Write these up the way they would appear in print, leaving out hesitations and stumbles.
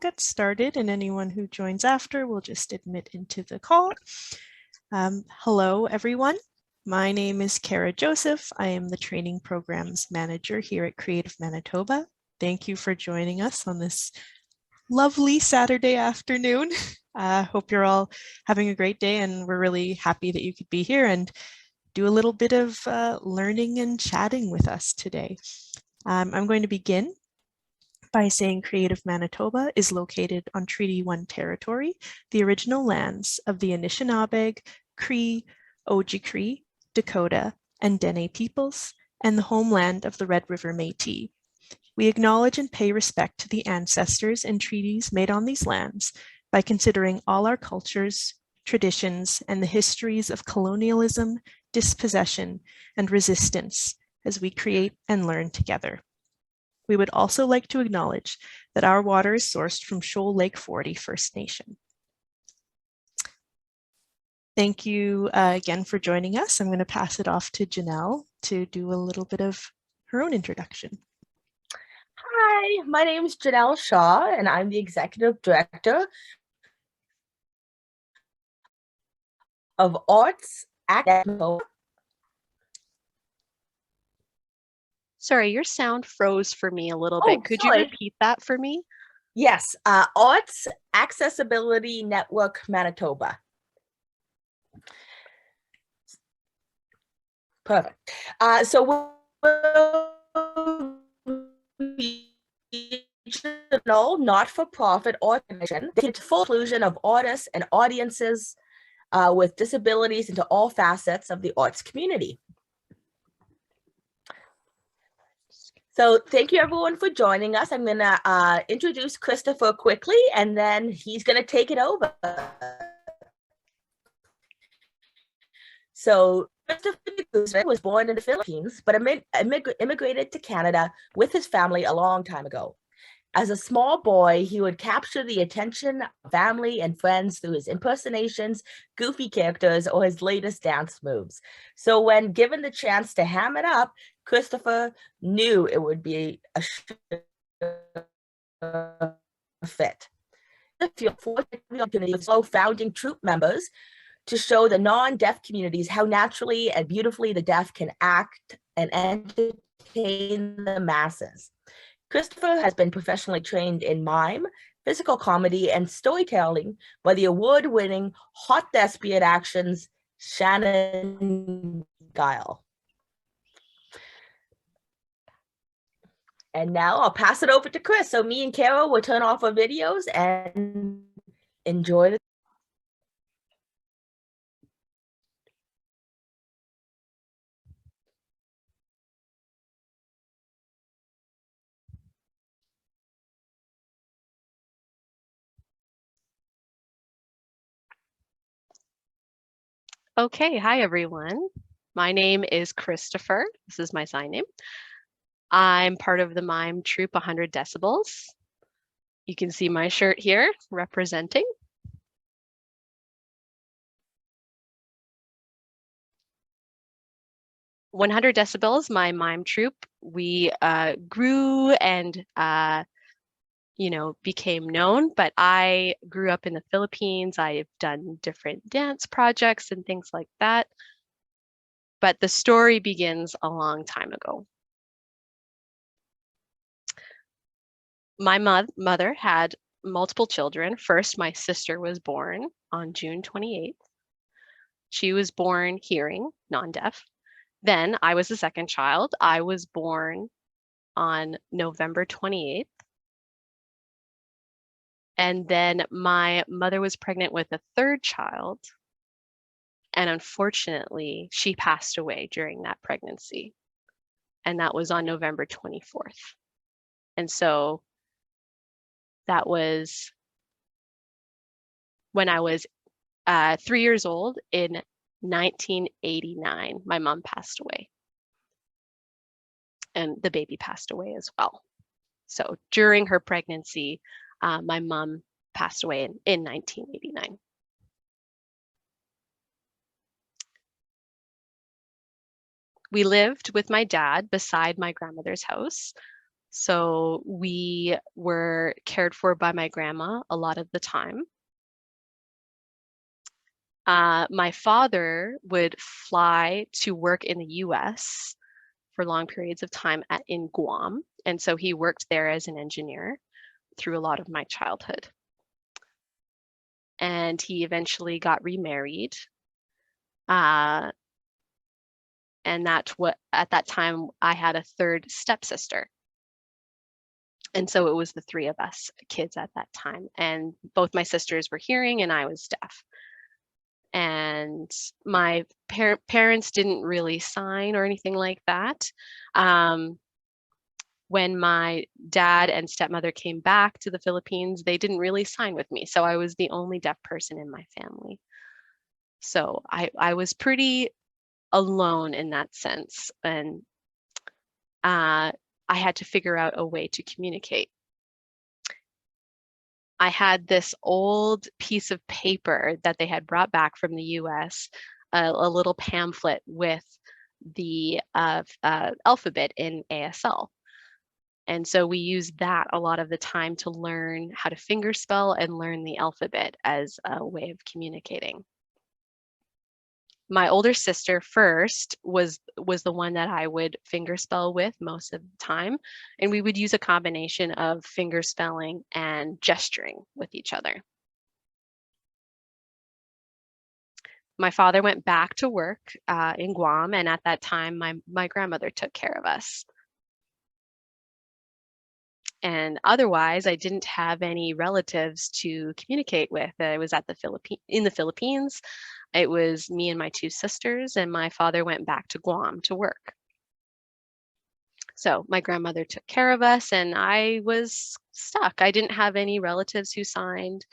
get started, and anyone who joins after will just admit into the call. Hello, everyone. My name is Kara Joseph. I am the Training Programs Manager here at Creative Manitoba. Thank you for joining us on this lovely Saturday afternoon. Hope you're all having a great day, and we're really happy that you could be here and do a little bit of learning and chatting with us today. I'm going to begin by saying Creative Manitoba is located on Treaty 1 territory, the original lands of the Anishinaabe, Cree, Oji-Cree, Dakota, and Dene peoples, and the homeland of the Red River Métis. We acknowledge and pay respect to the ancestors and treaties made on these lands by considering all our cultures, traditions, and the histories of colonialism, dispossession, and resistance as we create and learn together. We would also like to acknowledge that our water is sourced from Shoal Lake 40 First Nation. Thank you again for joining us. I'm going to pass it off to Janelle to do a little bit of her own introduction. Hi, my name is Janelle Shaw, and I'm the Executive Director of Arts at Manitoba. Sorry, your sound froze for me a little bit. Could you repeat that for me? Yes, Arts Accessibility Network Manitoba. Perfect. So we're regional, not-for-profit organization that is full inclusion of artists and audiences with disabilities into all facets of the arts community. So thank you everyone for joining us. I'm gonna introduce Christopher quickly, and then he's gonna take it over. So Christopher De Guzman was born in the Philippines, but immigrated to Canada with his family a long time ago. As a small boy, he would capture the attention of family and friends through his impersonations, goofy characters, or his latest dance moves. So when given the chance to ham it up, Christopher knew it would be a fit. The opportunity of founding troupe members to show the non-deaf communities how naturally and beautifully the deaf can act and entertain the masses. Christopher has been professionally trained in mime, physical comedy, and storytelling by the award-winning Hot Thespian Actions Shannon Guile. And now I'll pass it over to Chris. So me and Carol will turn off our videos and enjoy the Okay, hi everyone. My name is Christopher. This is my sign name. I'm part of the mime troupe 100 Decibels. You can see my shirt here representing. "100 Decibels", my mime troupe, we grew and became known, but I grew up in the Philippines. I've done different dance projects and things like that. But the story begins a long time ago. My mother had multiple children. First, my sister was born on June 28th. She was born hearing, non-deaf. Then I was the second child. I was born on November 28th. And then my mother was pregnant with a third child. And unfortunately, she passed away during that pregnancy. And that was on November 24th. And so that was when I was 3 years old in 1989. My mom passed away. And the baby passed away as well. So during her pregnancy, my mom passed away in 1989. We lived with my dad beside my grandmother's house. So we were cared for by my grandma a lot of the time. My father would fly to work in the US for long periods of time in Guam. And so he worked there as an engineer through a lot of my childhood. And he eventually got remarried. And at that time, I had a third stepsister. And so it was the three of us kids at that time. And both my sisters were hearing and I was deaf. And my parents didn't really sign or anything like that. When my dad and stepmother came back to the Philippines, they didn't really sign with me. So I was the only deaf person in my family. So I was pretty alone in that sense. And I had to figure out a way to communicate. I had this old piece of paper that they had brought back from the US, a little pamphlet with the alphabet in ASL. And so we used that a lot of the time to learn how to fingerspell and learn the alphabet as a way of communicating. My older sister first was the one that I would fingerspell with most of the time. And we would use a combination of fingerspelling and gesturing with each other. My father went back to work in Guam, and at that time, my grandmother took care of us. And otherwise, I didn't have any relatives to communicate with. I was in the Philippines. It was me and my two sisters, and my father went back to Guam to work. So my grandmother took care of us, and I was stuck. I didn't have any relatives who signed.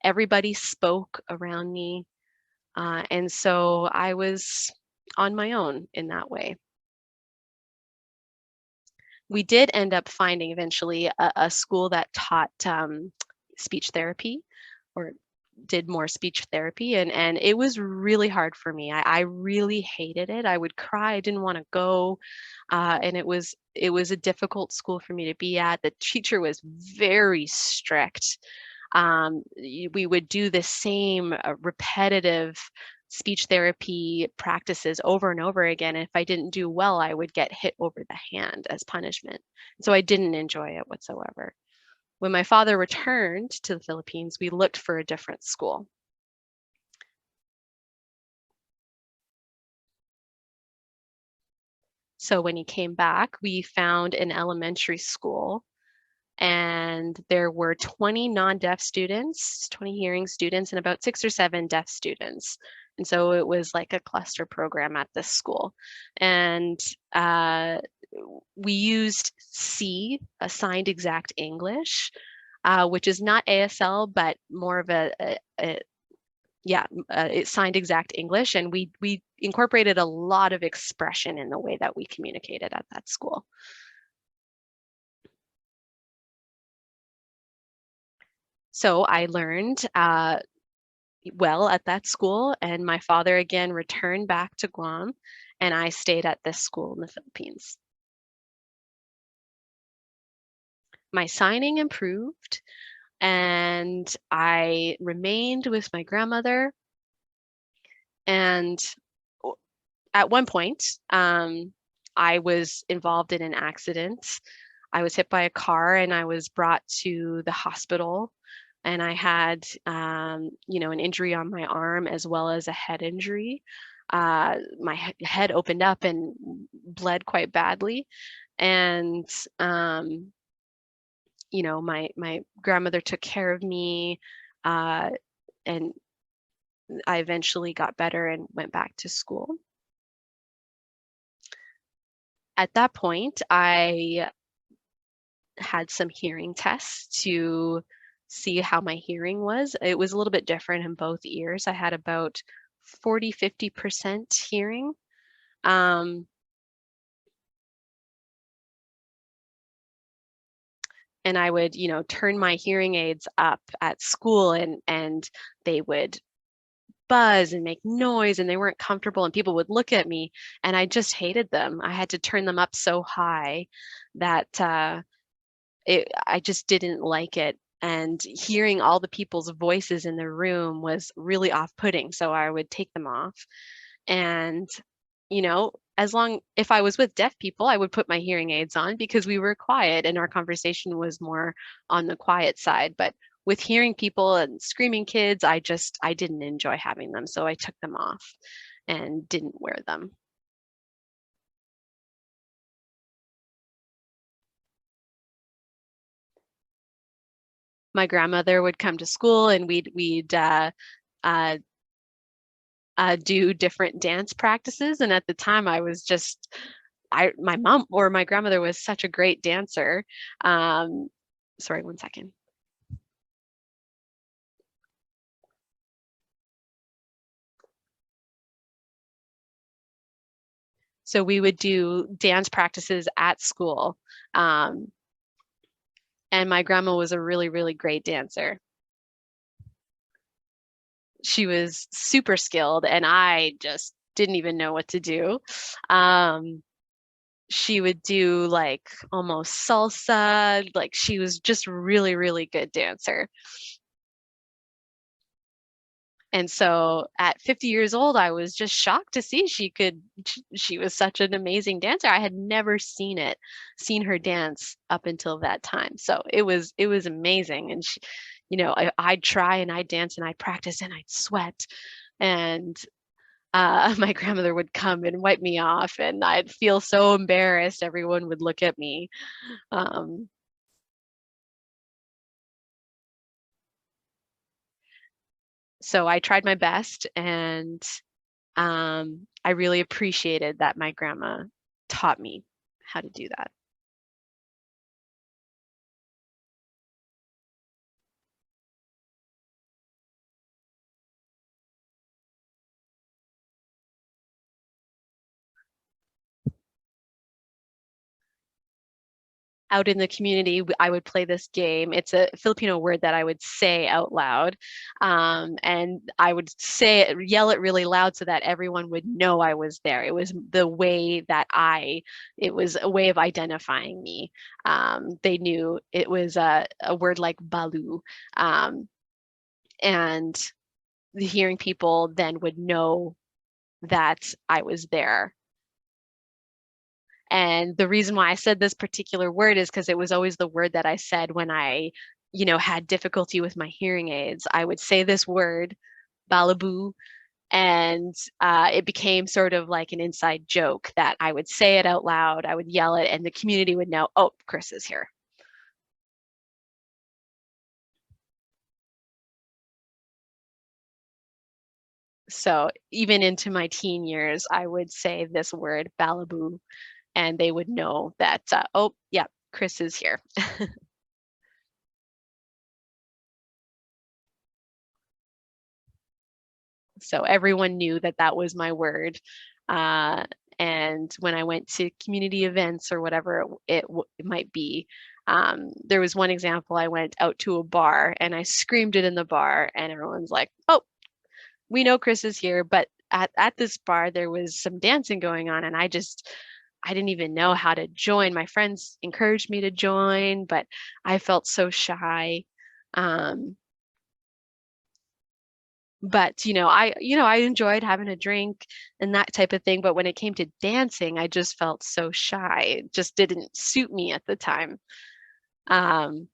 Everybody spoke around me. And so I was on my own in that way. We did end up finding eventually a school that taught speech therapy or did more speech therapy, and it was really hard for me. I really hated it. I would cry. I didn't want to go, and it was a difficult school for me to be at. The teacher was very strict. We would do the same repetitive speech therapy practices over and over again. And if I didn't do well, I would get hit over the hand as punishment. So I didn't enjoy it whatsoever. When my father returned to the Philippines, we looked for a different school. So when he came back, we found an elementary school, and there were 20 non-deaf students, 20 hearing students, and about 6 or 7 deaf students. And so it was like a cluster program at this school. And we used C, Assigned Exact English, which is not ASL, but more of it's Signed Exact English. And we incorporated a lot of expression in the way that we communicated at that school. So I learned well at that school, and my father again returned back to Guam, and I stayed at this school in the Philippines. My signing improved, and I remained with my grandmother. And at one point, I was involved in an accident. I was hit by a car and I was brought to the hospital, and I had, an injury on my arm as well as a head injury. My head opened up and bled quite badly. And, my grandmother took care of me, and I eventually got better and went back to school. At that point, I had some hearing tests to see how my hearing was. It was a little bit different in both ears. I had about 40-50% hearing. And I would, turn my hearing aids up at school, and they would buzz and make noise, and they weren't comfortable, and people would look at me, and I just hated them. I had to turn them up so high that I just didn't like it. And hearing all the people's voices in the room was really off-putting. So I would take them off. And, if I was with deaf people, I would put my hearing aids on because we were quiet and our conversation was more on the quiet side. But with hearing people and screaming kids, I didn't enjoy having them. So I took them off and didn't wear them. My grandmother would come to school and we'd do different dance practices. And at the time, my mom or my grandmother was such a great dancer. Sorry, one second. So we would do dance practices at school. And my grandma was a really, really great dancer. She was super skilled and I just didn't even know what to do. She would do like almost salsa, like she was just really, really good dancer. And so at 50 years old, I was just shocked to see she was such an amazing dancer. I had never seen her dance up until that time. So it was amazing. And I'd try and I'd dance and I'd practice and I'd sweat. And my grandmother would come and wipe me off and I'd feel so embarrassed. Everyone would look at me. So I tried my best and I really appreciated that my grandma taught me how to do that. Out in the community, I would play this game. It's a Filipino word that I would say out loud. And I would yell it really loud so that everyone would know I was there. It was it was a way of identifying me. They knew it was a word like balu. And the hearing people then would know that I was there. And the reason why I said this particular word is because it was always the word that I said when I, had difficulty with my hearing aids. I would say this word, balaboo, and it became sort of like an inside joke that I would say it out loud, I would yell it, and the community would know, oh, Chris is here. So even into my teen years, I would say this word, balaboo, and they would know that, oh, yeah, Chris is here. So everyone knew that that was my word. And when I went to community events or whatever it might be, there was one example. I went out to a bar and I screamed it in the bar, and everyone's like, oh, we know Chris is here. But at this bar, there was some dancing going on, and I didn't even know how to join. My friends encouraged me to join, but I felt so shy. But I enjoyed having a drink and that type of thing, but when it came to dancing, I just felt so shy. It just didn't suit me at the time. um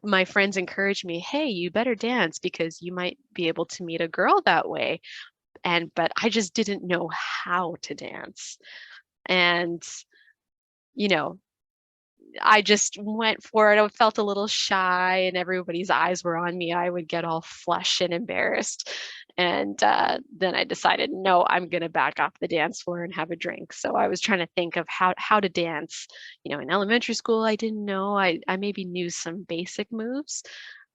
my friends encouraged me, hey, you better dance because you might be able to meet a girl that way. But I just didn't know how to dance. And you know I just went for it. I felt a little shy and everybody's eyes were on me. I would get all flushed and embarrassed. And then I decided, no, I'm going to back off the dance floor and have a drink. So I was trying to think of how to dance. In elementary school, I didn't know. I maybe knew some basic moves.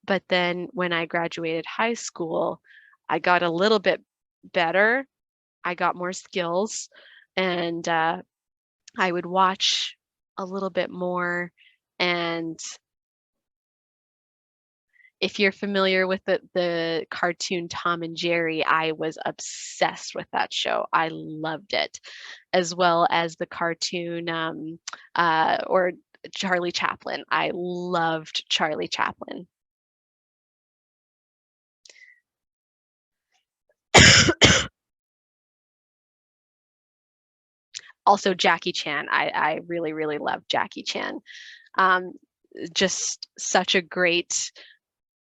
But then when I graduated high school, I got a little bit better. I got more skills. And I would watch a little bit more, and If you're familiar with the cartoon Tom and Jerry, I was obsessed with that show. I loved it, as well as the cartoon or Charlie Chaplin. I loved Charlie Chaplin. Also Jackie Chan. I really, really love Jackie Chan. Um, just such a great,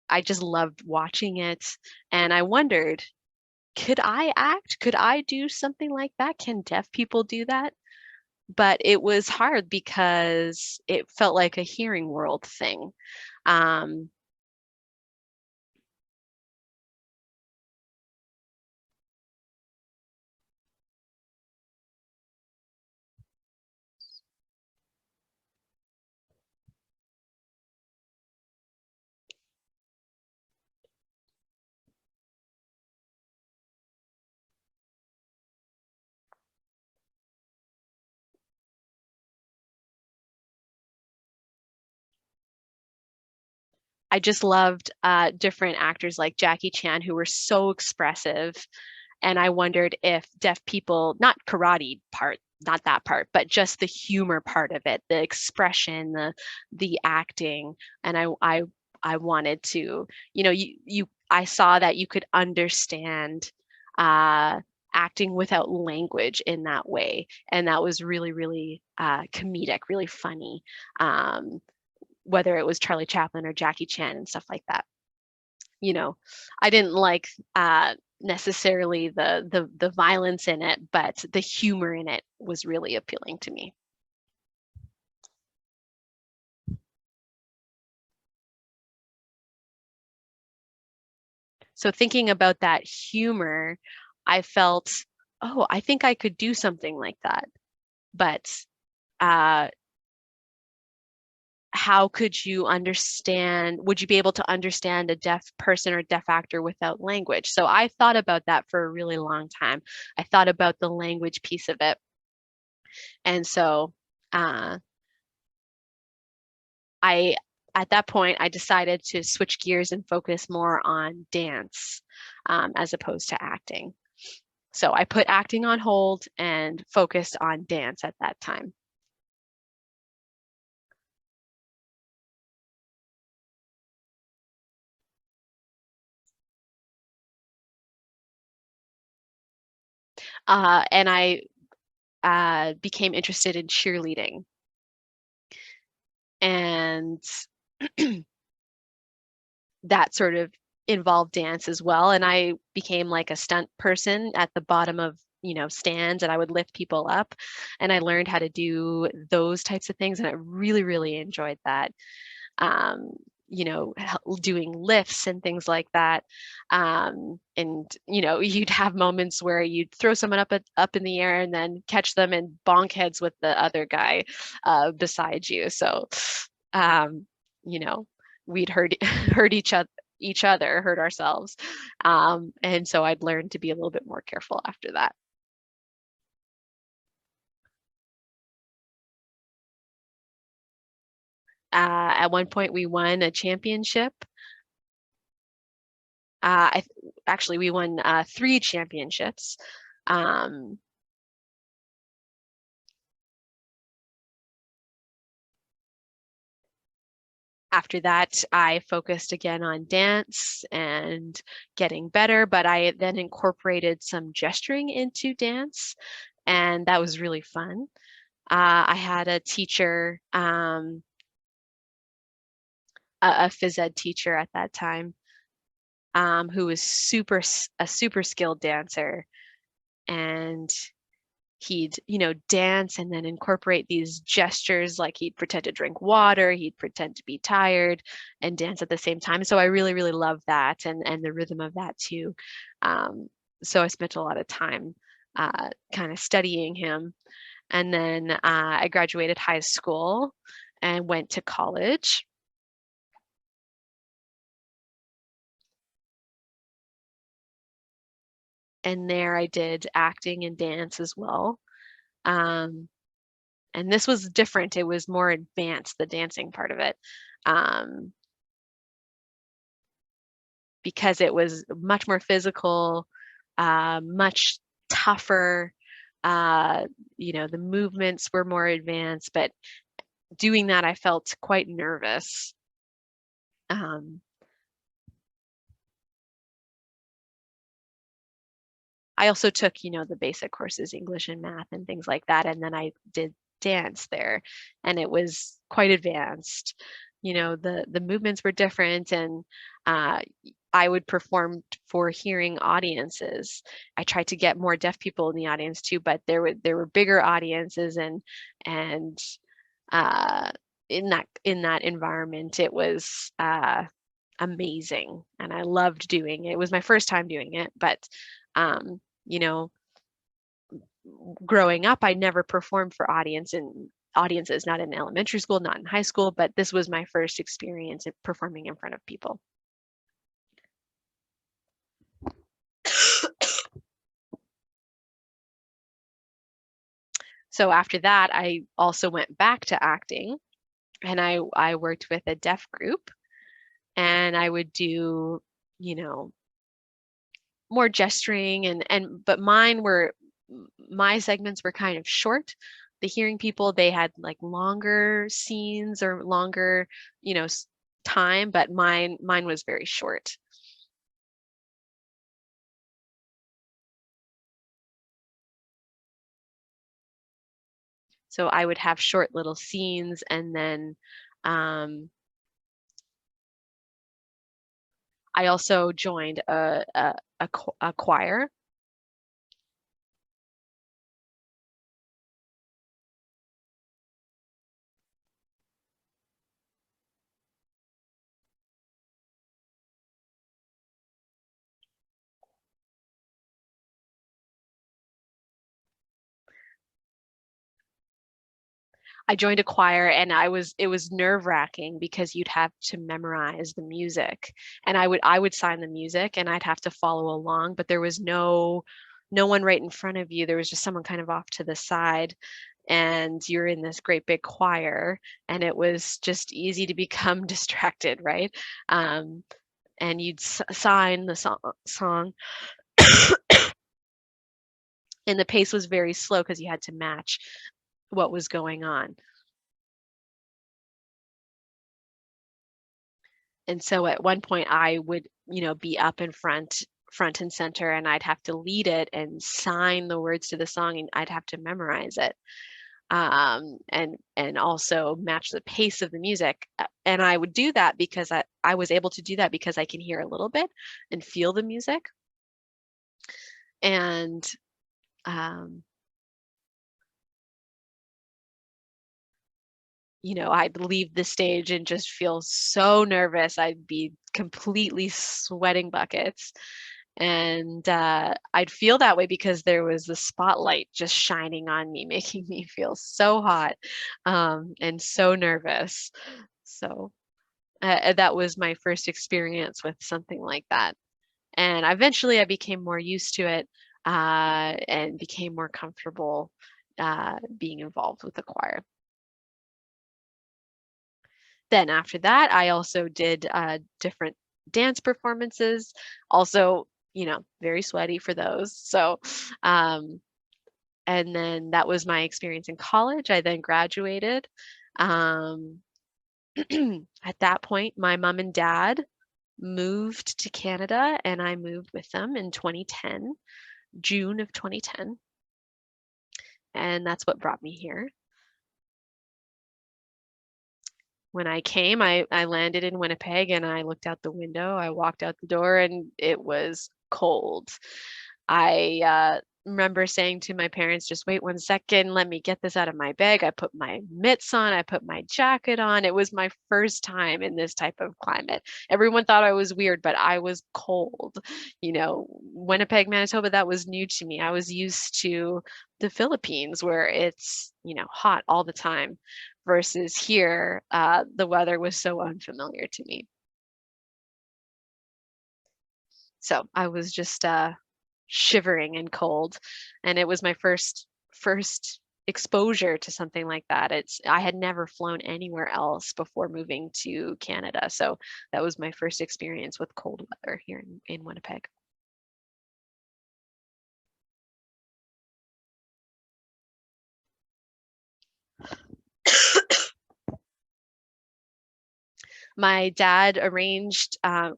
I just loved watching it. And I wondered, could I act? Could I do something like that? Can deaf people do that? But it was hard because it felt like a hearing world thing. Um, I just loved different actors like Jackie Chan who were so expressive. And I wondered if deaf people, not karate part, not that part, but just the humor part of it, the expression, the acting. And I wanted to, I saw that you could understand uh, acting without language in that way. And that was really, really comedic, really funny. Whether it was Charlie Chaplin or Jackie Chan and stuff like that. I didn't like necessarily the violence in it, but the humor in it was really appealing to me. So thinking about that humor, I felt, oh, I think I could do something like that. But uh, how could you understand, would you be able to understand a deaf person or deaf actor without language? So I thought about that for a really long time. I thought about the language piece of it. And so uh, I, at that point, I decided to switch gears and focus more on dance as opposed to acting. So I put acting on hold and focused on dance at that time. And I became interested in cheerleading. And that sort of involved dance as well. And I became like a stunt person at the bottom of, stands, and I would lift people up. And I learned how to do those types of things. And I really, really enjoyed that. Um, doing lifts and things like that. And you'd have moments where you'd throw someone up in the air and then catch them and bonk heads with the other guy beside you. So, um, you know, we'd hurt each other, hurt ourselves. And so I'd learned to be a little bit more careful after that. At one point, we won a championship. Actually, we won 3 championships. Um, After that, I focused again on dance and getting better, but I then incorporated some gesturing into dance, and that was really fun. I had a teacher, a phys ed teacher at that time, who was a super skilled dancer, and he'd dance and then incorporate these gestures, like he'd pretend to drink water, he'd pretend to be tired and dance at the same time. So I really, really loved that, and the rhythm of that too. So I spent a lot of time kind of studying him. And then I graduated high school and went to college. And there I did acting and dance as well. Um, and this was different. It was more advanced, the dancing part of it. Um, because it was much more physical, much tougher. The movements were more advanced, but doing that, I felt quite nervous. I also took, the basic courses, English and math and things like that. And then I did dance there, and it was quite advanced. The movements were different, and I would perform for hearing audiences. I tried to get more deaf people in the audience too, but there were bigger audiences, and in that environment, it was amazing, and I loved doing it. It was my first time doing it, but you know, growing up, I never performed for audiences, not in elementary school, not in high school, but this was my first experience in performing in front of people. So after that, I also went back to acting, and I worked with a deaf group, and I would do, more gesturing, but my segments were kind of short. The hearing people, they had like longer scenes or longer, time, but mine was very short. So I would have short little scenes, and then I also joined a choir. I joined a choir, and it was nerve-wracking because you'd have to memorize the music, and I would sign the music, and I'd have to follow along, but there was no one right in front of you. There was just someone kind of off to the side, and you're in this great big choir, and it was just easy to become distracted, right? And you'd sign the song and the pace was very slow because you had to match what was going on. And so at one point I would, be up in front and center, and I'd have to lead it and sign the words to the song, and I'd have to memorize it. And also match the pace of the music. And I would do that because I was able to do that because I can hear a little bit and feel the music. And I'd leave the stage and just feel so nervous. I'd be completely sweating buckets. And I'd feel that way because there was the spotlight just shining on me, making me feel so hot and so nervous. So that was my first experience with something like that. And eventually I became more used to it and became more comfortable being involved with the choir. Then after that, I also did different dance performances, also, very sweaty for those. So, and then that was my experience in college. I then graduated. Um, at that point, my mom and dad moved to Canada, and I moved with them in 2010, June of 2010. And that's what brought me here. When I came, I landed in Winnipeg, and I looked out the window. I walked out the door, and it was cold. I remember saying to my parents, just wait 1 second, let me get this out of my bag. I put my mitts on, I put my jacket on. It was my first time in this type of climate. Everyone thought I was weird, but I was cold. Winnipeg, Manitoba, that was new to me. I was used to the Philippines where it's, hot all the time, versus here, the weather was so unfamiliar to me. So I was just shivering and cold, and it was my first exposure to something like that. I had never flown anywhere else before moving to Canada. So that was my first experience with cold weather here in Winnipeg. My dad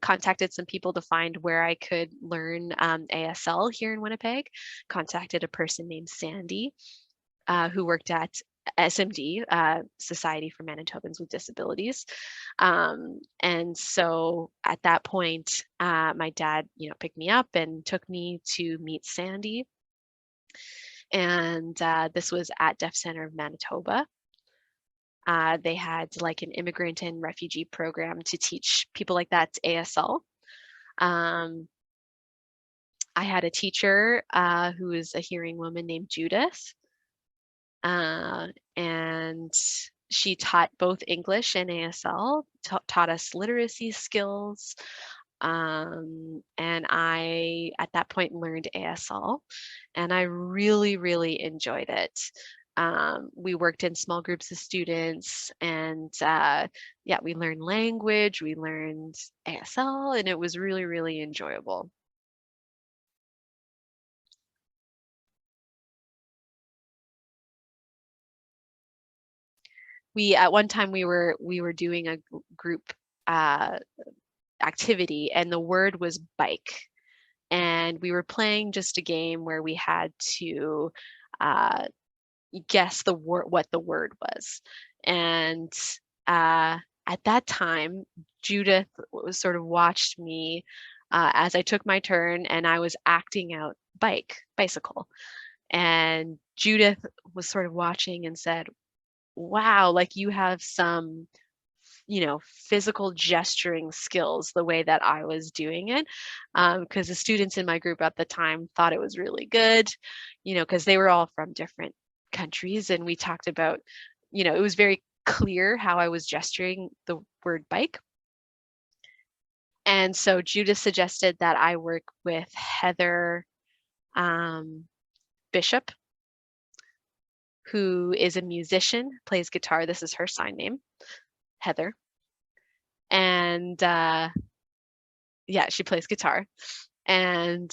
contacted some people to find where I could learn ASL here in Winnipeg, contacted a person named Sandy, who worked at SMD, Society for Manitobans with Disabilities. And so at that point, my dad, picked me up and took me to meet Sandy. And this was at Deaf Center of Manitoba. They had like an immigrant and refugee program to teach people like that ASL. I had a teacher who was a hearing woman named Judith. And she taught both English and ASL, taught us literacy skills. And I, at that point, learned ASL, and I really, really enjoyed it. We worked in small groups of students, and yeah, we learned language, we learned ASL, and it was really, really enjoyable. At one time we were doing a group activity, and the word was bike, and we were playing just a game where we had to guess what the word was. And at that time, Judith was sort of watched me as I took my turn, and I was acting out bicycle, and Judith was sort of watching and said, wow, like you have some, physical gesturing skills the way that I was doing it. Because the students in my group at the time thought it was really good, because they were all from different countries. And we talked about, it was very clear how I was gesturing the word bike. And so Judith suggested that I work with Heather Bishop, who is a musician, plays guitar. This is her sign name, Heather. And yeah, she plays guitar. And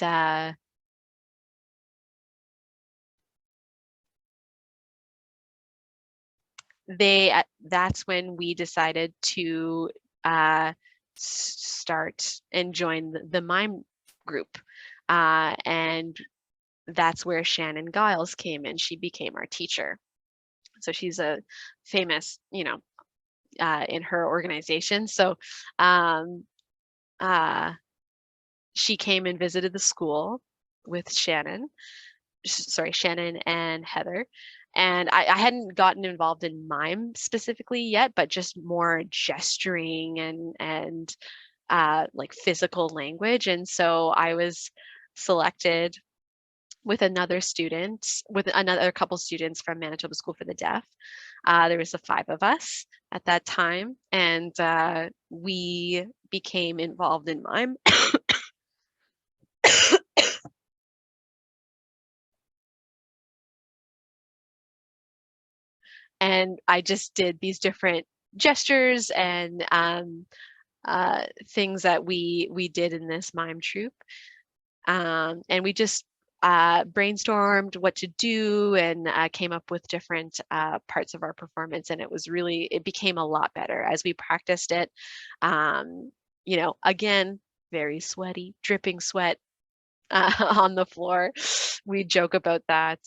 that's when we decided to start and join the mime group. And that's where Shannon Giles came in. She became our teacher. So she's a famous, in her organization. So she came and visited the school with Shannon and Heather. And I hadn't gotten involved in mime specifically yet, but just more gesturing and like physical language. And so I was selected with another couple students from Manitoba School for the Deaf. There was 5 of us at that time, and we became involved in mime. And I just did these different gestures and things that we did in this mime troupe. And we just brainstormed what to do and came up with different parts of our performance. And it became a lot better as we practiced it. Again, very sweaty, dripping sweat on the floor. We joke about that.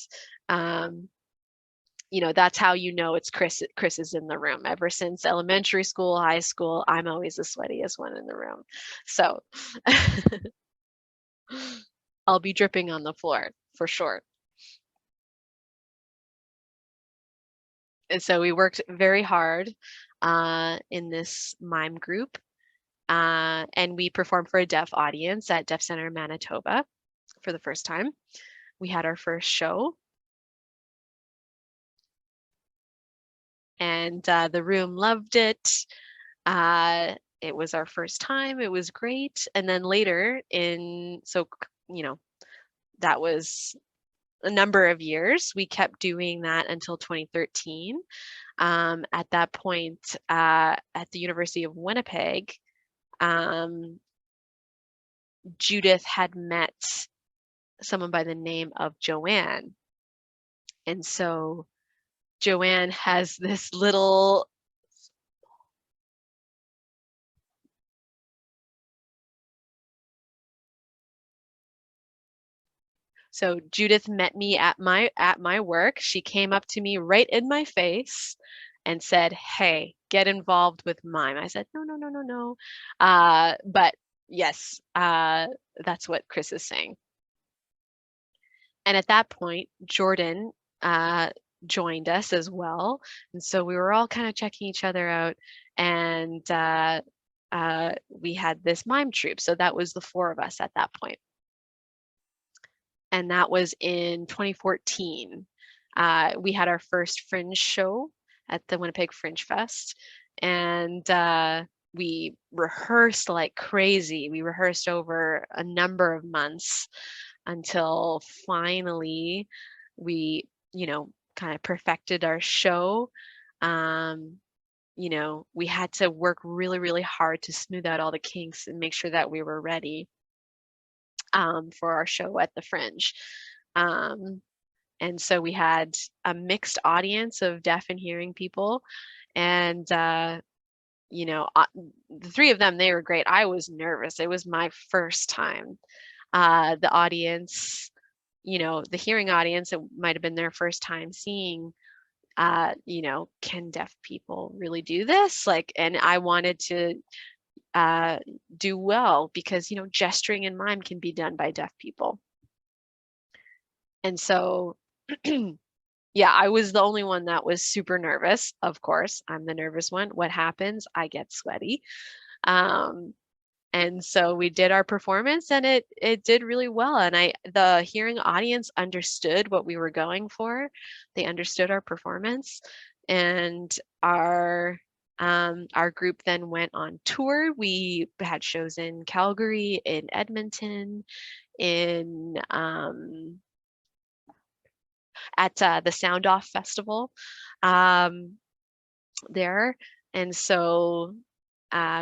That's how it's Chris is in the room. Ever since elementary school, high school, I'm always the sweatiest one in the room. So I'll be dripping on the floor for sure. And so we worked very hard in this mime group, and we performed for a deaf audience at Deaf Center Manitoba for the first time. We had our first show, and the room loved it. It was our first time. It was great. And then later that was a number of years. We kept doing that until 2013. At that point, at the University of Winnipeg, Judith had met someone by the name of Joanne. And so Joanne has this little So Judith met me at my work. She came up to me right in my face and said, "Hey, get involved with mime." I said, "No, no, no, no, no." But yes, that's what Chris is saying. And at that point, Jordan joined us as well, and so we were all kind of checking each other out, and we had this mime troupe. So that was the four of us at that point. And that was in 2014. We had our first Fringe show at the Winnipeg Fringe Fest, and we rehearsed like crazy. We rehearsed over a number of months until finally we, kind of perfected our show. We had to work really, really hard to smooth out all the kinks and make sure that we were ready for our show at the Fringe. And so we had a mixed audience of deaf and hearing people. And, the three of them, they were great. I was nervous. It was my first time. The audience, the hearing audience, it might have been their first time seeing, can deaf people really do this? And I wanted to do well because gesturing and mime can be done by deaf people. And so yeah, I was the only one that was super nervous. Of course, I'm the nervous one. What happens? I get sweaty. And so we did our performance, and it did really well. And the hearing audience understood what we were going for. They understood our performance, and our group then went on tour. We had shows in Calgary, in Edmonton, in at the Sound Off Festival there. And so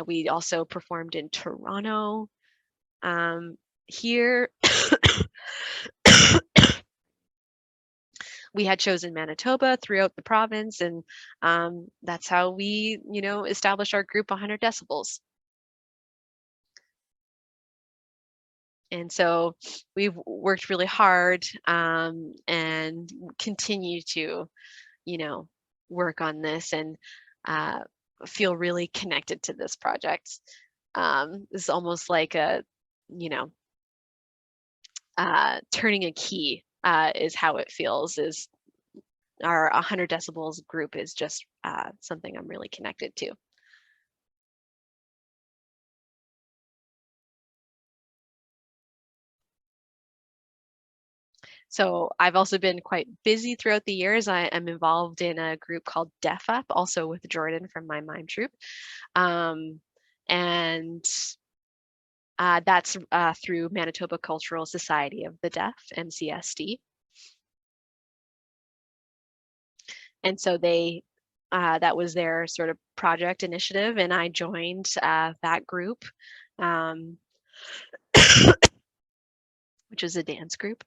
we also performed in Toronto. Here, we had shows in Manitoba throughout the province, and that's how we, established our group 100 decibels. And so we've worked really hard and continue to, work on this and feel really connected to this project. It's almost like a, turning a key is how it feels. Is our 100 decibels group is just something I'm really connected to. So I've also been quite busy throughout the years. I am involved in a group called Deaf Up, also with Jordan from my mime troupe. And that's through Manitoba Cultural Society of the Deaf, MCSD. And so that was their sort of project initiative, and I joined that group, which is a dance group.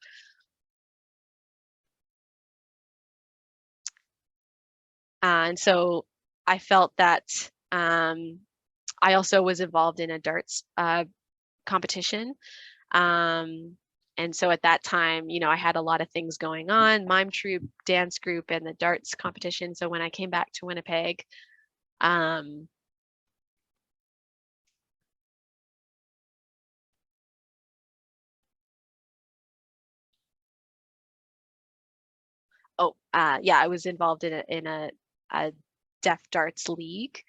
And so I felt that I also was involved in a darts competition. And so at that time, I had a lot of things going on, mime troupe, dance group, and the darts competition. So when I came back to Winnipeg, I was involved in a deaf darts league.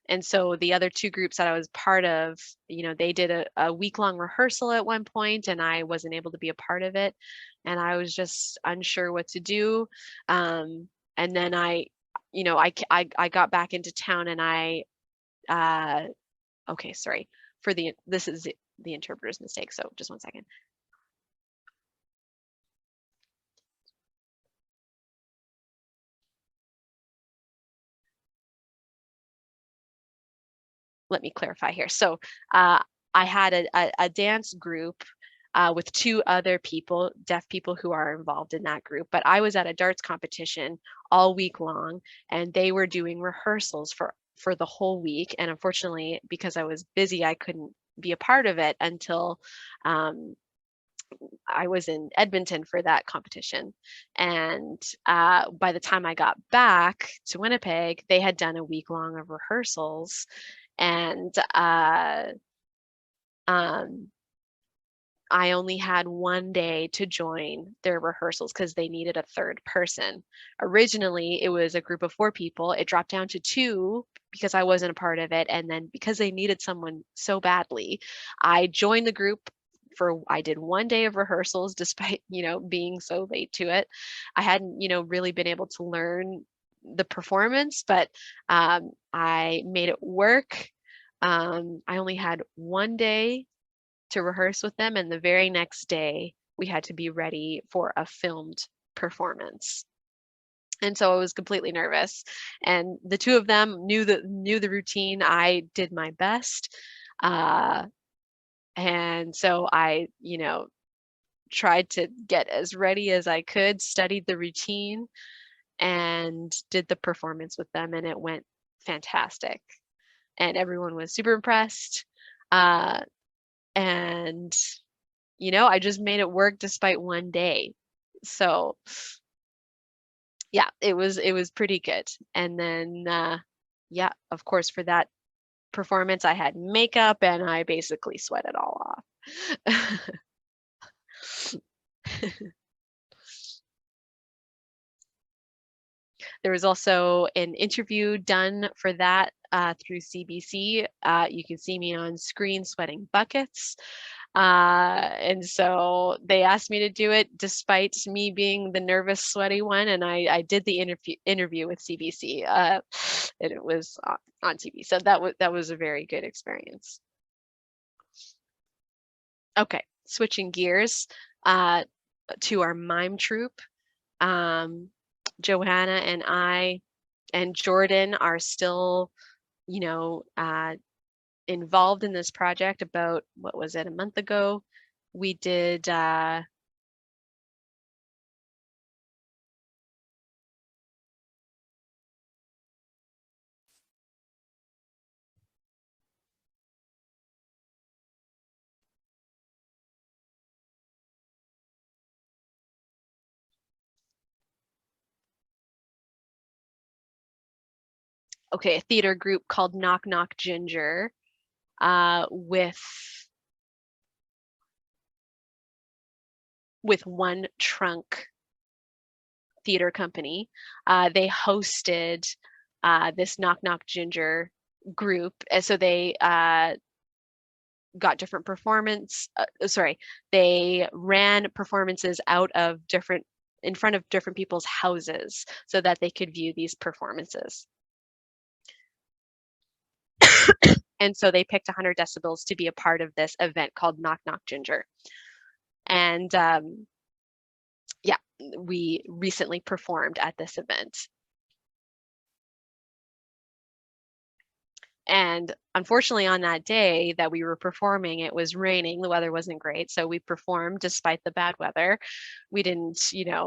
And so the other two groups that I was part of, they did a week-long rehearsal at one point, and I wasn't able to be a part of it. And I was just unsure what to do. And then I got back into town, and okay, sorry. This is the interpreter's mistake. So just one second. let me clarify here. So I had a dance group with 2 other people, deaf people who are involved in that group. But I was at a darts competition all week long, and they were doing rehearsals for the whole week. And unfortunately, because I was busy, I couldn't be a part of it until I was in Edmonton for that competition. And by the time I got back to Winnipeg, they had done a week long of rehearsals. And I only had 1 day to join their rehearsals because they needed a 3rd person. Originally, it was a group of 4 people. It dropped down to 2 because I wasn't a part of it. And then because they needed someone so badly, I joined the group I did 1 day of rehearsals despite, being so late to it. I hadn't, really been able to learn the performance, but I made it work. I only had 1 day to rehearse with them, and the very next day we had to be ready for a filmed performance. And so I was completely nervous, and the 2 of them knew the routine. I did my best, and so I tried to get as ready as I could, studied the routine, and did the performance with them, and it went fantastic, and everyone was super impressed. And I just made it work despite 1 day. So yeah, it was pretty good. And then yeah, of course, for that performance I had makeup and I basically sweat it all off. There was also an interview done for that through CBC. You can see me on screen sweating buckets. And so they asked me to do it despite me being the nervous, sweaty one. And I did the interview with CBC, and it was on TV. So that was a very good experience. Okay, switching gears to our mime troupe. Johanna and I and Jordan are still, involved in this project. About, what was it, a month ago? We did a theater group called Knock Knock Ginger with One Trunk Theater Company. They hosted this Knock Knock Ginger group. And so they got different they ran performances in front of different people's houses so that they could view these performances. And so they picked 100 decibels to be a part of this event called Knock Knock Ginger. And yeah, we recently performed at this event. And unfortunately, on that day that we were performing, it was raining. The weather wasn't great. So we performed despite the bad weather. We didn't,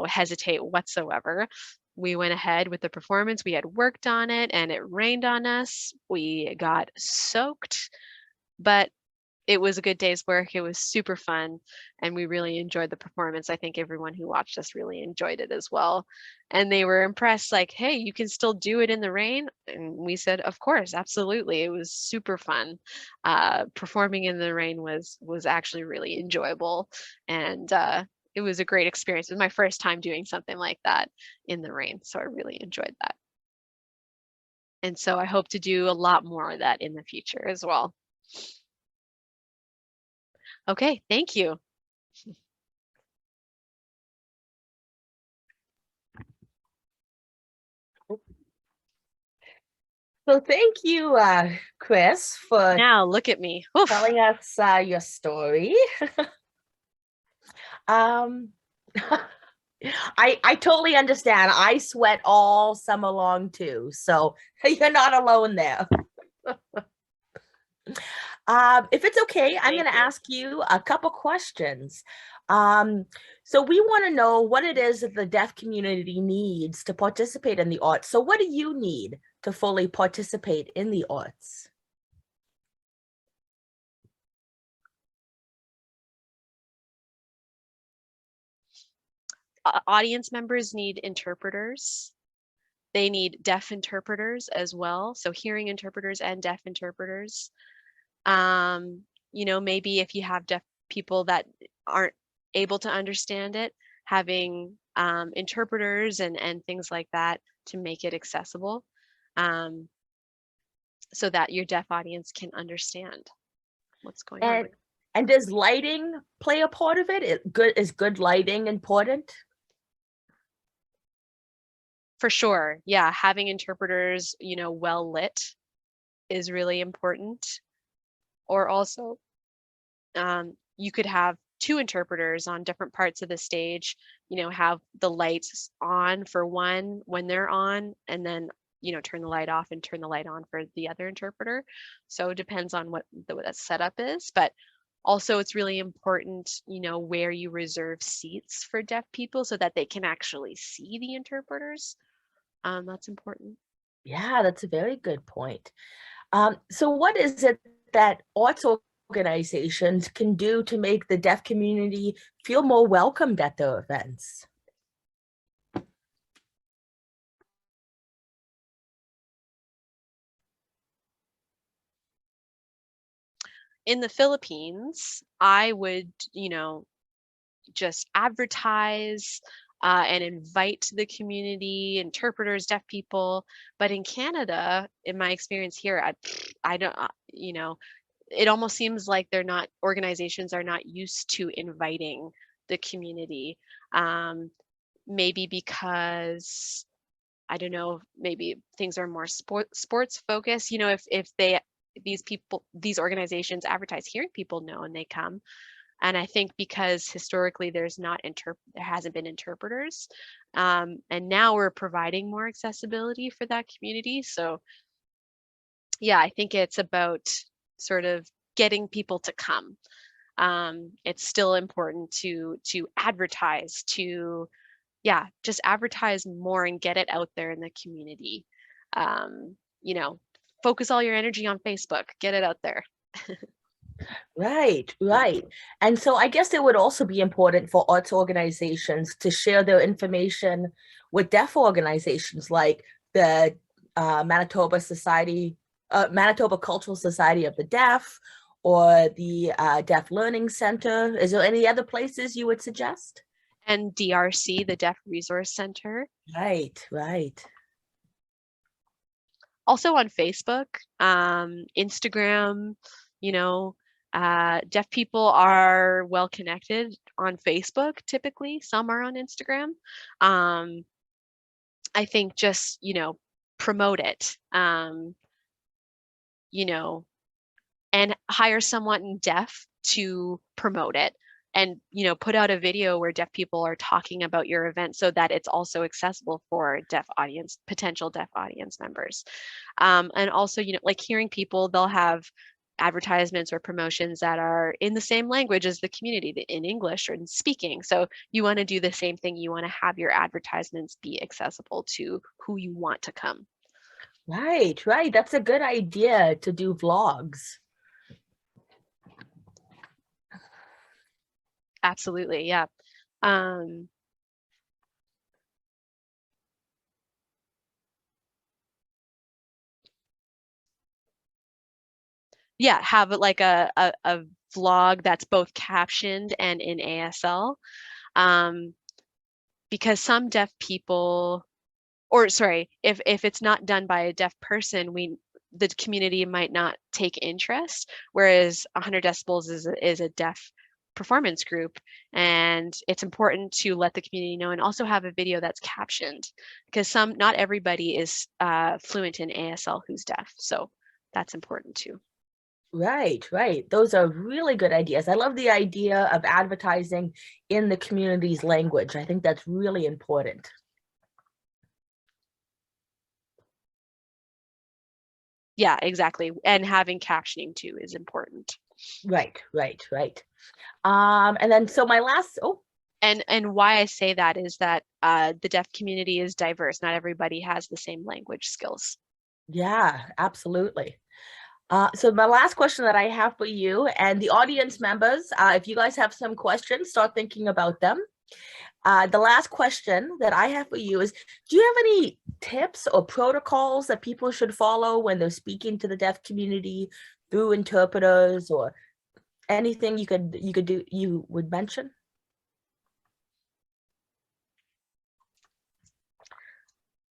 hesitate whatsoever. We went ahead with the performance. We had worked on it and it rained on us. We got soaked, but it was a good day's work. It was super fun, and we really enjoyed the performance. I think everyone who watched us really enjoyed it as well. And they were impressed, like, hey, you can still do it in the rain? And we said, of course, absolutely. It was super fun. Performing in the rain was actually really enjoyable. And it was a great experience. It was my first time doing something like that in the rain. So I really enjoyed that. And so I hope to do a lot more of that in the future as well. Okay, thank you. So thank you, Chris, for Now look at me. Oof. telling us your story. I totally understand. I sweat all summer long too, so you're not alone there. If it's okay, I'm Thank going to you. ask you a couple questions. So we want to know what it is that the deaf community needs to participate in the arts. So what do you need to fully participate in the arts? Audience members need interpreters. They need deaf interpreters as well. So hearing interpreters and deaf interpreters. You know, maybe if you have deaf people that aren't able to understand it, having interpreters and things like that to make it accessible, so that your deaf audience can understand what's going on. And does lighting play a part of it? Is good lighting important? For sure. Yeah, having interpreters, you know, well lit is really important. Or also, you could have two interpreters on different parts of the stage, you know, have the lights on for one when they're on, and then, you know, turn the light off and turn the light on for the other interpreter. So it depends on what the setup is. But also it's really important, you know, where you reserve seats for deaf people so that they can actually see the interpreters. That's important. Yeah, that's a very good point. So what is it that arts organizations can do to make the deaf community feel more welcomed at their events? In the Philippines, I would, you know, just advertise and invite the community, interpreters, deaf people. But in Canada, in my experience here, I don't, you know, it almost seems like organizations are not used to inviting the community. Maybe because I don't know, maybe things are more sports focused. You know, if these organizations advertise, hearing people know and they come. And I think because historically there hasn't been interpreters, and now we're providing more accessibility for that community. So yeah, I think it's about sort of getting people to come. It's still important to advertise, to just advertise more and get it out there in the community. You know, focus all your energy on Facebook, get it out there. Right, right. And so I guess it would also be important for arts organizations to share their information with deaf organizations like the Manitoba Society, Manitoba Cultural Society of the Deaf, or the Deaf Learning Center. Is there any other places you would suggest? And DRC, the Deaf Resource Center. Right, right. Also on Facebook, Instagram, you know, deaf people are well connected on Facebook typically. Some are on Instagram. I think just, you know, promote it, you know, and hire someone deaf to promote it, and, you know, put out a video where deaf people are talking about your event so that it's also accessible for potential deaf audience members. And also, you know, like hearing people, they'll have advertisements or promotions that are in the same language as the community, in English or in speaking. So you want to do the same thing. You want to have your advertisements be accessible to who you want to come. Right, right. That's a good idea to do vlogs. Absolutely, yeah. Um, yeah, have like a vlog that's both captioned and in ASL. Because some deaf people, or sorry, if it's not done by a deaf person, the community might not take interest, whereas 100 decibels is a deaf performance group, and it's important to let the community know and also have a video that's captioned, because not everybody is fluent in ASL who's deaf, so that's important too. Right, right. Those are really good ideas. I love the idea of advertising in the community's language. I think that's really important. Yeah, exactly. And having captioning too is important. Right. And then so my last, And why I say that is that the deaf community is diverse. Not everybody has the same language skills. yeah, absolutely. So my last question that I have for you and the audience members, if you guys have some questions, start thinking about them. The last question that I have for you is, do you have any tips or protocols that people should follow when they're speaking to the deaf community through interpreters, or anything you would mention?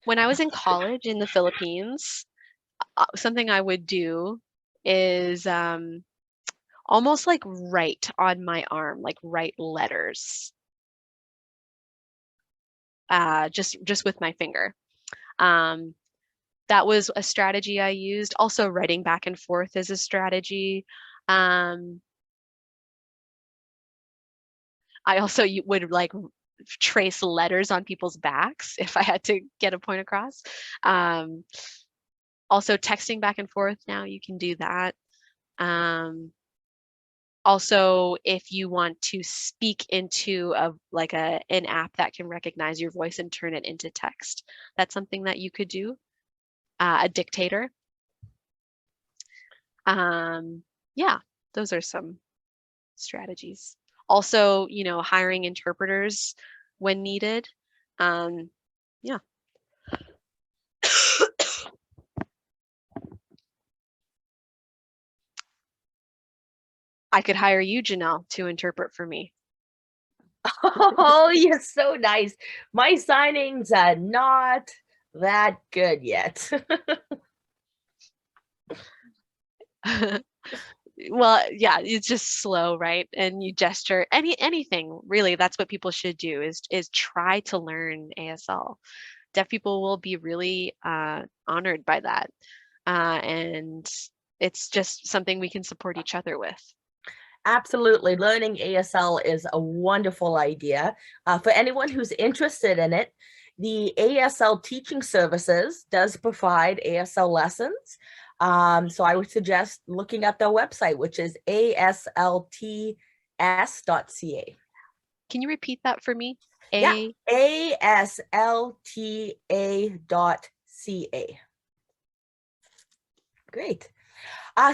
When I was in college in the Philippines, something I would do is almost like write on my arm, like write letters, just with my finger. Um, that was a strategy I used. Also, writing back and forth is a strategy. I also would like trace letters on people's backs if I had to get a point across. Also, texting back and forth now, you can do that. Also, if you want to speak into an app that can recognize your voice and turn it into text, that's something that you could do. A dictator. Yeah, those are some strategies. Also, hiring interpreters when needed. Yeah. I could hire you, Janelle, to interpret for me. Oh, you're so nice. My signings are not that good yet. Well, yeah, it's just slow, right? And you gesture anything really. That's what people should do is try to learn ASL. Deaf people will be really honored by that, and it's just something we can support each other with. Absolutely. Learning ASL is a wonderful idea. For anyone who's interested in it, the ASL Teaching Services does provide ASL lessons. So I would suggest looking at their website, which is aslts.ca. Can you repeat that for me? Yeah, aslta.ca. Great.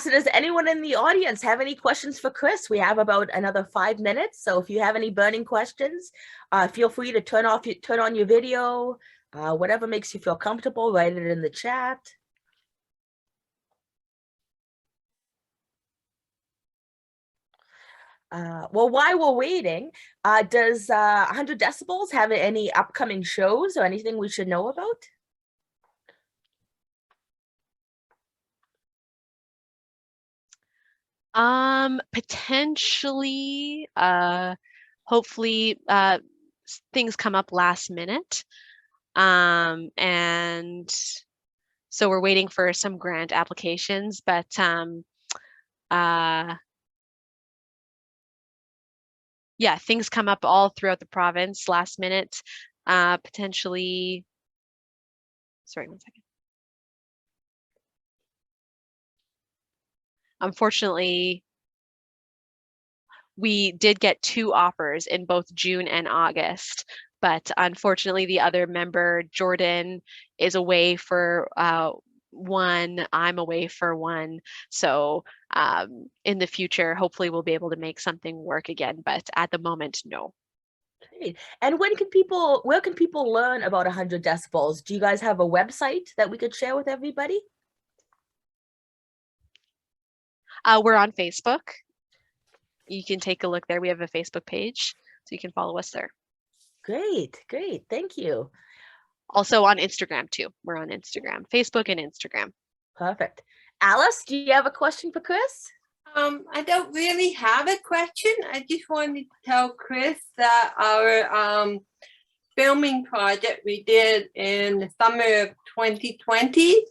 So does anyone in the audience have any questions for Chris? We have about another 5 minutes. So if you have any burning questions, feel free to turn on your video, whatever makes you feel comfortable, write it in the chat. Well, while we're waiting, does 100 Decibels have any upcoming shows or anything we should know about? Potentially, hopefully, things come up last minute. And so we're waiting for some grant applications, but yeah, things come up all throughout the province last minute. Potentially, sorry, 1 second. Unfortunately, we did get 2 offers in both June and August, but unfortunately the other member, Jordan, is away for one, I'm away for one. So in the future, hopefully we'll be able to make something work again, but at the moment, no. Great. And where can people learn about 100 Decibels? Do you guys have a website that we could share with everybody? We're on Facebook. You can take a look there. We have a Facebook page, so you can follow us there. Great. Thank you. Also on Instagram too. We're on Instagram, Facebook and Instagram. Perfect. Alice, do you have a question for Chris? I don't really have a question. I just wanted to tell Chris that our filming project we did in the summer of 2020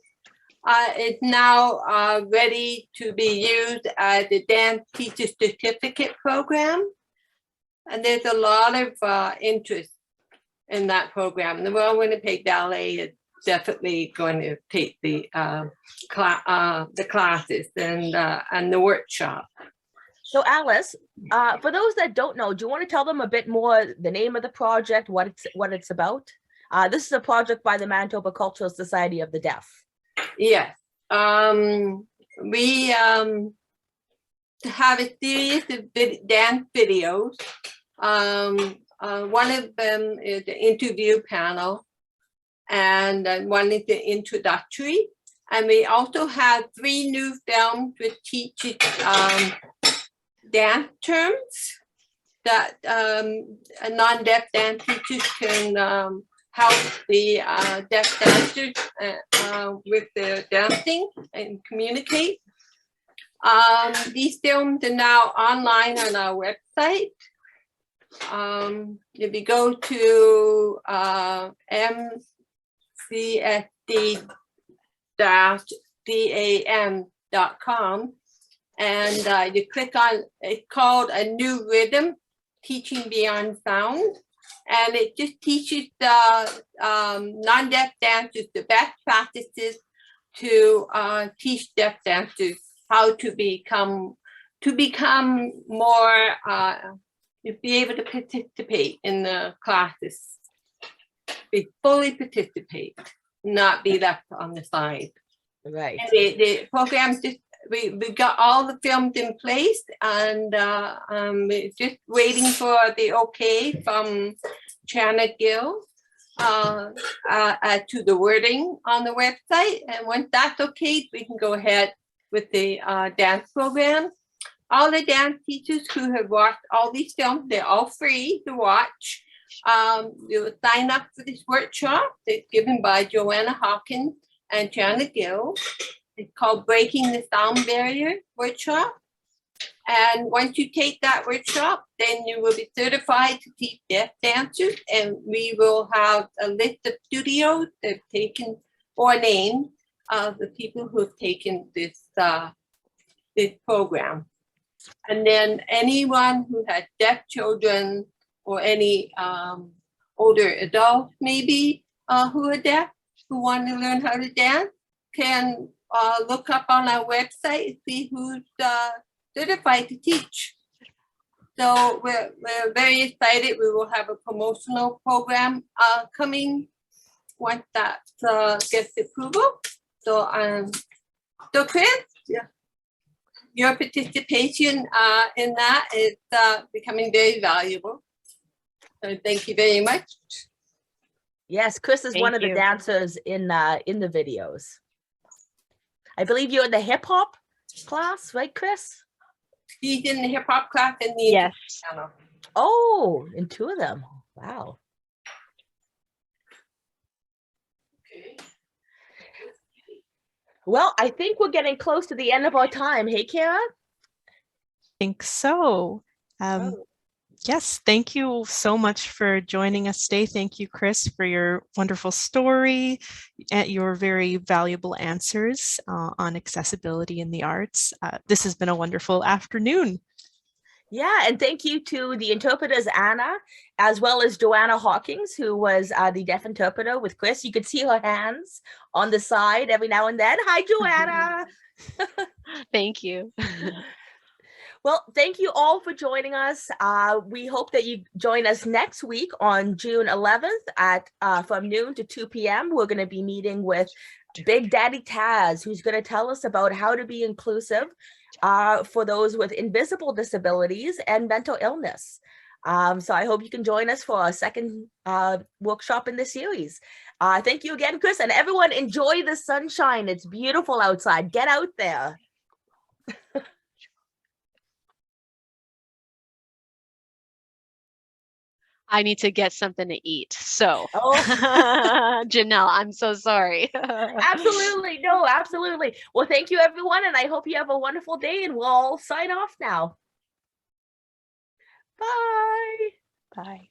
is now ready to be used as the Dance Teacher Certificate Program. And there's a lot of interest in that program. The Royal Winnipeg Ballet is definitely going to take the classes and the workshop. So Alice, for those that don't know, do you want to tell them a bit more the name of the project, what it's about? This is a project by the Manitoba Cultural Society of the Deaf. Yes. We have a series of dance videos. One of them is the interview panel, and one is the introductory. And we also have 3 new films which teach dance terms that non-deaf dance teachers can help the deaf dancers with their dancing and communicate. These films are now online on our website. If you go to mcsd-dam.com and you click on, it's called A New Rhythm, Teaching Beyond Sound. And it just teaches the non-deaf dancers the best practices to teach deaf dancers how to become more, be able to participate in the classes, be fully participate, not be left on the side. Right. And the program just, we got all the films in place, and we're just waiting for the okay from Chana Gill to the wording on the website. And once that's okay, we can go ahead with the dance program. All the dance teachers who have watched all these films, they're all free to watch. You sign up for this workshop. It's given by Joanna Hawkins and Chana Gill. It's called Breaking the Sound Barrier Workshop. And once you take that workshop, then you will be certified to teach deaf dancers. And we will have a list of studios that have taken or named the people who have taken this program. And then anyone who has deaf children or any older adults maybe who are deaf, who want to learn how to dance, can look up on our website and see who's certified to teach. So we're very excited. We will have a promotional program coming once that gets approval. So Chris, yeah, your participation in that is becoming very valuable. So thank you very much. Yes, Chris is one of the dancers in the videos. I believe you're in the hip hop class, right, Chris? He's in the hip hop class and the Yes. channel. Oh, in 2 of them. Wow. Okay. Well, I think we're getting close to the end of our time. Hey, Kara? I think so. Yes, thank you so much for joining us today. Thank you, Chris, for your wonderful story and your very valuable answers on accessibility in the arts. This has been a wonderful afternoon. Yeah, and thank you to the interpreters, Anna, as well as Joanna Hawkins, who was the deaf interpreter with Chris. You could see her hands on the side every now and then. Hi, Joanna. Thank you. Well, thank you all for joining us. We hope that you join us next week on June 11th at from noon to 2 p.m. We're going to be meeting with Big Daddy Taz, who's going to tell us about how to be inclusive for those with invisible disabilities and mental illness. So I hope you can join us for our second workshop in the series. Thank you again, Chris, and everyone enjoy the sunshine. It's beautiful outside. Get out there. I need to get something to eat. So, Oh. Janelle, I'm so sorry. Absolutely. No, absolutely. Well, thank you, everyone. And I hope you have a wonderful day, and we'll all sign off now. Bye. Bye.